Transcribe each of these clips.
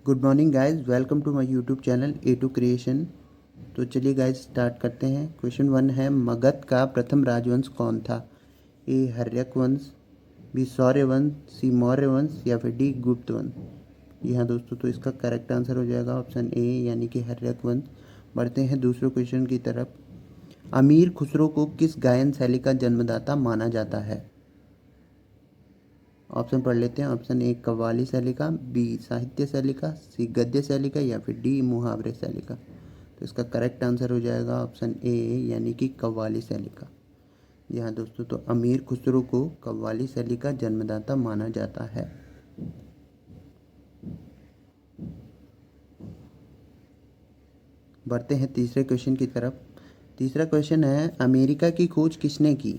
Good morning guys, welcome to my YouTube channel A2 creation. तो चलिए guys start करते हैं। क्वेश्चन 1 है, मगध का प्रथम राजवंश कौन था? ए हर्यक वंश, बी शौर्य वंश, सी मौर्य वंश या फिर डी गुप्त वंश। जी हाँ दोस्तों, तो इसका करेक्ट आंसर हो जाएगा ऑप्शन ए यानी कि हर्यक वंश। बढ़ते हैं दूसरे क्वेश्चन की तरफ। अमीर खुसरो को किस गायन शैली का जन्मदाता माना जाता है? ऑप्शन पढ़ लेते हैं। ऑप्शन ए कव्वाली शैली का, बी साहित्य शैली का, सी गद्य शैली का या फिर डी मुहावरे शैली का। तो इसका करेक्ट आंसर हो जाएगा ऑप्शन ए यानी कि कव्वाली शैली का। जी हाँ दोस्तों, तो अमीर खुसरो को कव्वाली शैली का जन्मदाता माना जाता है। बढ़ते हैं तीसरे क्वेश्चन की तरफ। तीसरा क्वेश्चन है, अमेरिका की खोज किसने की?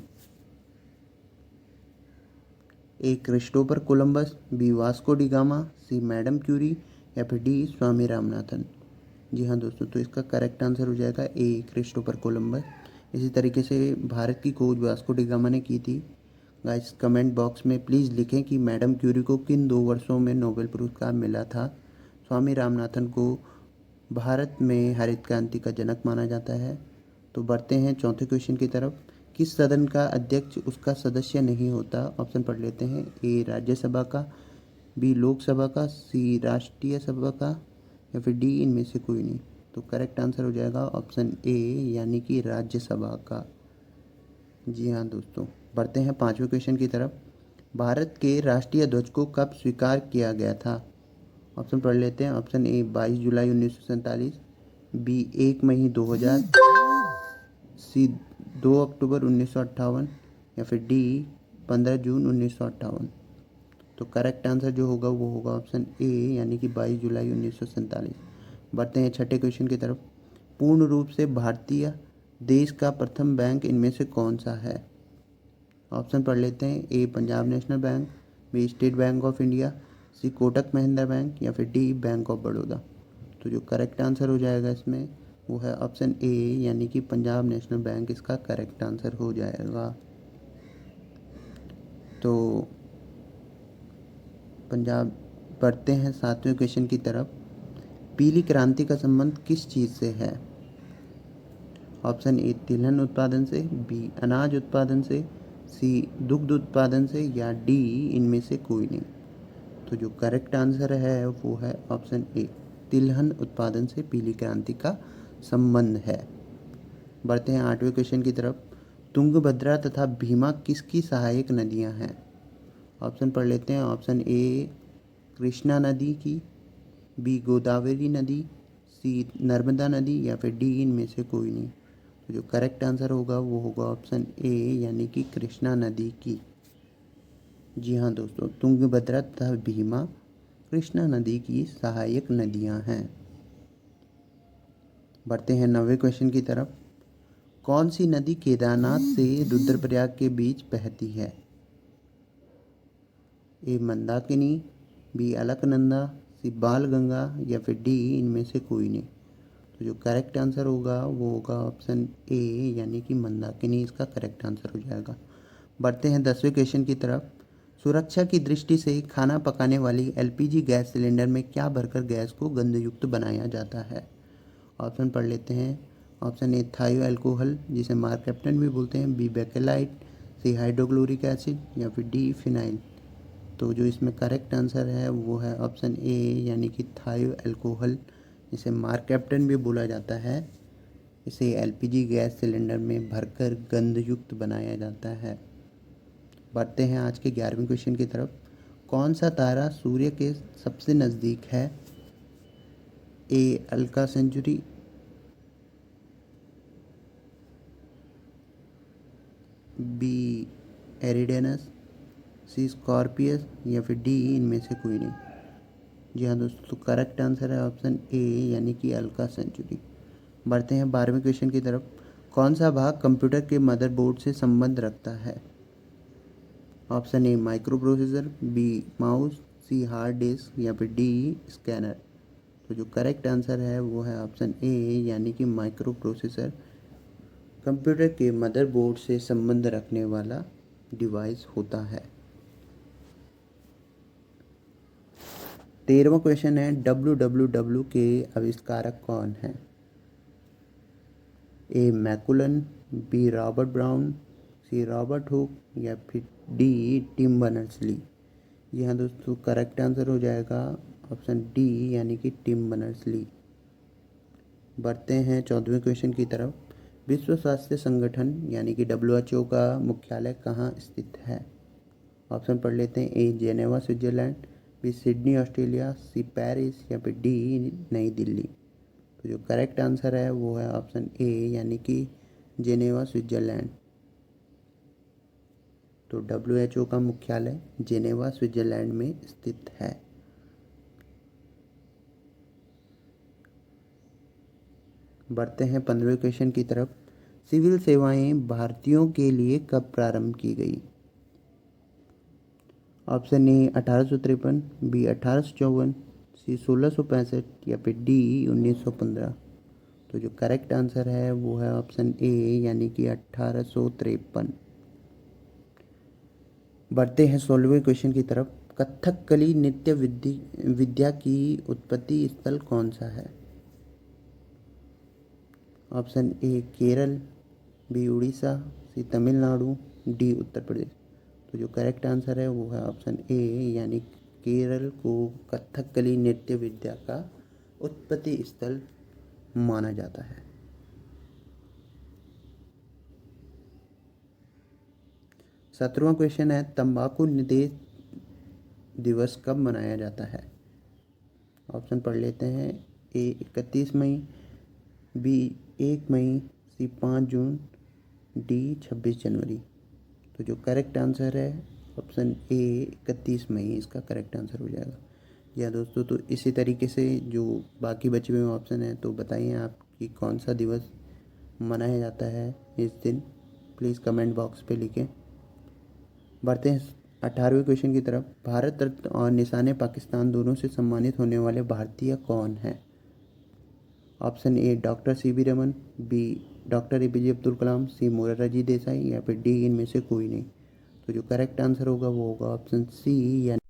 A Christopher Columbus, B Vasco da Gama, C madam Curie या फिर डी स्वामी रामनाथन। जी हाँ दोस्तों, तो इसका करेक्ट आंसर हो जाएगा ए क्रिस्टोफर कोलंबस। इसी तरीके से भारत की खोज वास्को डी गामा ने की थी। गाइस कमेंट बॉक्स में प्लीज़ लिखें कि मैडम क्यूरी को किन 2 वर्षों में नोबेल पुरस्कार मिला था। स्वामी रामनाथन को भारत में हरित क्रांति का जनक माना जाता है। तो बढ़ते हैं चौथे क्वेश्चन की तरफ। किस सदन का अध्यक्ष उसका सदस्य नहीं होता? ऑप्शन पढ़ लेते हैं। ए राज्यसभा का, बी लोकसभा का, सी राष्ट्रीय सभा का या फिर डी इनमें से कोई नहीं। तो करेक्ट आंसर हो जाएगा ऑप्शन ए यानी कि राज्यसभा का। जी हाँ दोस्तों, बढ़ते हैं पांचवें क्वेश्चन की तरफ। भारत के राष्ट्रीय ध्वज को कब स्वीकार किया गया था? ऑप्शन पढ़ लेते हैं। ऑप्शन ए 22 जुलाई 1947, बी 1 मई 2000, सी 2 अक्टूबर 1958 या फिर डी 15 जून 1958। तो करेक्ट आंसर जो होगा वो होगा ऑप्शन ए यानी कि 22 जुलाई 1947। बढ़ते हैं छठे क्वेश्चन की तरफ। पूर्ण रूप से भारतीय देश का प्रथम बैंक इनमें से कौन सा है? ऑप्शन पढ़ लेते हैं। A Punjab National Bank, B State Bank of India, C Kotak Mahindra Bank या फिर डी बैंक ऑफ बड़ौदा। तो जो करेक्ट आंसर हो जाएगा इसमें वो है ऑप्शन ए यानी कि पंजाब नेशनल बैंक इसका करेक्ट आंसर हो जाएगा। तो पंजाब बढ़ते हैं सातवें क्वेश्चन की तरफ। पीली क्रांति का संबंध किस चीज़ से है? ऑप्शन ए तिलहन उत्पादन से, बी अनाज उत्पादन से, सी दुग्ध उत्पादन से या डी इनमें से कोई नहीं। तो जो करेक्ट आंसर है वो है ऑप्शन ए तिलहन उत्पादन से पीली क्रांति का संबंध है। बढ़ते हैं आठवें क्वेश्चन की तरफ। तुंगभद्रा तथा भीमा किसकी सहायक नदियां हैं? ऑप्शन पढ़ लेते हैं। ऑप्शन ए कृष्णा नदी की, बी गोदावरी नदी, सी नर्मदा नदी या फिर डी इनमें से कोई नहीं। तो जो करेक्ट आंसर होगा वो होगा ऑप्शन ए यानी कि कृष्णा नदी की। जी हाँ दोस्तों, तुंगभद्रा तथा भीमा कृष्णा नदी की सहायक नदियां हैं। बढ़ते हैं 9वें क्वेश्चन की तरफ। कौन सी नदी केदारनाथ से रुद्रप्रयाग के बीच बहती है? ए मंदाकिनी, बी अलकनंदा, सी बालगंगा या फिर डी इनमें से कोई नहीं। तो जो करेक्ट आंसर होगा वो होगा ऑप्शन ए यानी कि मंदाकिनी इसका करेक्ट आंसर हो जाएगा। बढ़ते हैं 10वें क्वेश्चन की तरफ। सुरक्षा की दृष्टि से खाना पकाने वाली एलपीजी गैस सिलेंडर में क्या भरकर गैस को गंधयुक्त बनाया जाता है? ऑप्शन पढ़ लेते हैं। ऑप्शन ए थायो अल्कोहल जिसे मार कैप्टन भी बोलते हैं, बी बेकेलाइट, सी हाइड्रोक्लोरिक एसिड या फिर डी फिनाइल। तो जो इसमें करेक्ट आंसर है वो है ऑप्शन ए यानी कि थायो अल्कोहल जिसे मार कैप्टन भी बोला जाता है। इसे एलपीजी गैस सिलेंडर में भरकर गंधयुक्त बनाया जाता है। बढ़ते हैं आज के 11वें क्वेश्चन की तरफ। कौन सा तारा सूर्य के सबसे नज़दीक है? ए अल्का सेंचुरी, बी एरिडेनस, सी स्कॉर्पियस या फिर डी इनमें से कोई नहीं। जी हाँ दोस्तों, तो करेक्ट आंसर है ऑप्शन ए यानी कि अल्का सेंचुरी। बढ़ते हैं 12वें क्वेश्चन की तरफ। कौन सा भाग कंप्यूटर के मदरबोर्ड से संबंध रखता है? Option A microprocessor, B mouse, C hard disk या फिर डी स्कैनर। तो जो करेक्ट आंसर है वो है ऑप्शन ए यानी कि माइक्रो प्रोसेसर कंप्यूटर के मदरबोर्ड से संबंध रखने वाला डिवाइस होता है। 13वां क्वेश्चन है WWW के आविष्कारक कौन हैं? A McCullan, B Robert Brown, C Robert Hooke या फिर डी टिम बर्नर्स-ली। जी हाँ दोस्तों, करेक्ट आंसर हो जाएगा ऑप्शन डी यानी कि टिम बर्नर्स-ली। बढ़ते हैं 14वें क्वेश्चन की तरफ। विश्व स्वास्थ्य संगठन यानी कि WHO का मुख्यालय कहाँ स्थित है? ऑप्शन पढ़ लेते हैं। A Geneva Switzerland, B Sydney Australia, C Paris या फिर डी नई दिल्ली। तो जो करेक्ट आंसर है वो है ऑप्शन ए यानी कि जेनेवा स्विट्जरलैंड। तो WHO का मुख्यालय जेनेवा स्विट्जरलैंड में स्थित है। बढ़ते हैं 15वें क्वेश्चन की तरफ। सिविल सेवाएं भारतीयों के लिए कब प्रारंभ की गई? ऑप्शन ए 1853, बी 1854, सी 1665 या फिर डी 1915। तो जो करेक्ट आंसर है वो है ऑप्शन ए यानी कि 1853। बढ़ते हैं 16वें क्वेश्चन की तरफ। कथकली नृत्य विद्या की उत्पत्ति स्थल कौन सा है? Option A Kerala, B Orissa, C Tamil Nadu, D Uttar Pradesh. तो जो करेक्ट आंसर है वो है ऑप्शन ए यानी केरल को कथकली नृत्य विद्या का उत्पत्ति स्थल माना जाता है। 17वां क्वेश्चन है तंबाकू निषेध दिवस कब मनाया जाता है? ऑप्शन पढ़ लेते हैं। ए 31 मई, बी 1 मई, सी 5 जून, डी 26 जनवरी। तो जो करेक्ट आंसर है ऑप्शन ए 31 मई इसका करेक्ट आंसर हो जाएगा। या दोस्तों, तो इसी तरीके से जो बाकी बचे हुए ऑप्शन हैं तो बताइए आप कि कौन सा दिवस मनाया जाता है इस दिन, प्लीज़ कमेंट बॉक्स पे लिखें। बढ़ते हैं 18वें क्वेश्चन की तरफ। भारत रत्न और निशान पाकिस्तान दोनों से सम्मानित होने वाले भारतीय कौन हैं? Option A doctor CV Raman, B doctor APJ Abdul Kalam, C Morarji Desai या फिर डी इनमें से कोई नहीं। तो जो करेक्ट आंसर होगा वो होगा ऑप्शन सी यानी